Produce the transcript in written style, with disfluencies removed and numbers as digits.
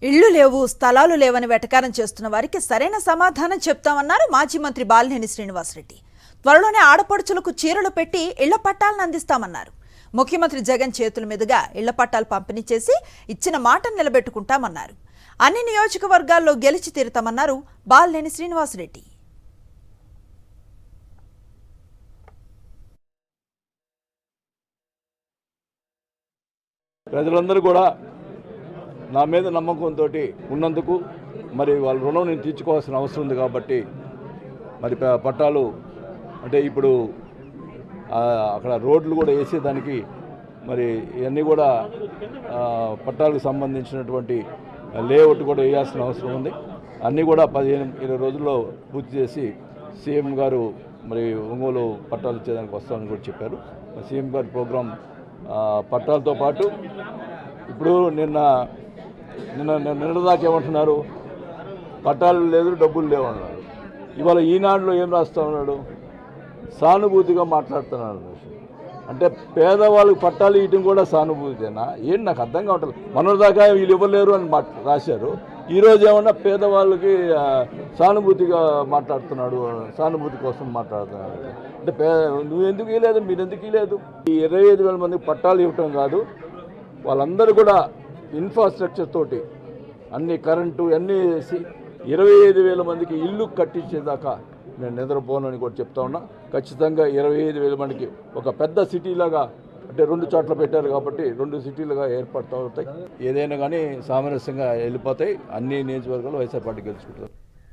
ఇళ్లు లేవు, స్థలాలు లేవని వెటకారం చేస్తున్న వారికి సరైన సమాధానం చెప్తామన్నారు మాజీ మంత్రి బాలినేని శ్రీనివాసరెడ్డి. త్వరలోనే ఆడపడుచులకు చీరలు పెట్టి ఇళ్ల పట్టాలను అందిస్తామన్నారు. ముఖ్యమంత్రి జగన్ చేతుల మీదుగా ఇళ్ల పట్టాలు పంపిణీ చేసి ఇచ్చిన మాటను నిలబెట్టుకుంటామన్నారు. అన్ని నియోజకవర్గాల్లో గెలిచి తీరుతామన్నారు బాలినేని శ్రీనివాసరెడ్డి. ప్రజలందరూ కూడా నా మీద నమ్మకంతో ఉన్నందుకు మరి వాళ్ళ రుణం నేను తీర్చుకోవాల్సిన అవసరం ఉంది కాబట్టి మరి పట్టాలు అంటే ఇప్పుడు అక్కడ రోడ్లు కూడా వేసేదానికి మరి ఇవన్నీ కూడా పట్టాలకు సంబంధించినటువంటి లేఅవుట్ కూడా వేయాల్సిన అవసరం ఉంది. అన్నీ కూడా 15-20 రోజుల్లో పూర్తి చేసి సీఎం గారు మరి ఒంగోలు పట్టాలు ఇచ్చేదానికి వస్తామని కూడా చెప్పారు. సీఎం గారి ప్రోగ్రాం పట్టాలతో పాటు ఇప్పుడు నిన్నదాకా ఏమంటున్నారు, పట్టాలు లేదు, డబ్బులు లేవు అన్నాడు. ఇవాళ ఈనాడులో ఏం రాస్తా ఉన్నాడు, సానుభూతిగా మాట్లాడుతున్నాడు. అంటే పేదవాళ్ళకి పట్టాలు ఇవ్వడం కూడా సానుభూతినా ఏంటి నాకు అర్థం కావట్లేదు. మొన్నటిదాకా వీళ్ళు ఇవ్వలేరు అని రాశారు, ఈరోజు ఏమన్నా పేదవాళ్ళకి సానుభూతిగా మాట్లాడుతున్నాడు, సానుభూతి కోసం మాట్లాడుతున్నాడు. అంటే నువ్వు ఎందుకు ఇవ్వలేదు, మీరు ఎందుకు ఇవ్వలేదు? ఈ 25,000 మందికి పట్టాలు ఇవ్వటం కాదు, వాళ్ళందరూ కూడా ఇన్ఫ్రాస్ట్రక్చర్ తోటి అన్ని కరెంటు అన్నీ వేసి 25,000 మందికి ఇల్లు కట్టించేదాకా నేను నిద్రపోనని కూడా చెప్తా ఉన్నా. ఖచ్చితంగా 25,000 మందికి ఒక పెద్ద సిటీలాగా, అంటే 2 చోట్ల పెట్టారు కాబట్టి 2 సిటీలుగా ఏర్పడుతూ అవుతాయి. ఏదైనా కానీ సామరస్యంగా వెళ్ళిపోతాయి. అన్ని నియోజకవర్గాలు వైఎస్ఆర్ పార్టీ గెలుచుకుంటారు.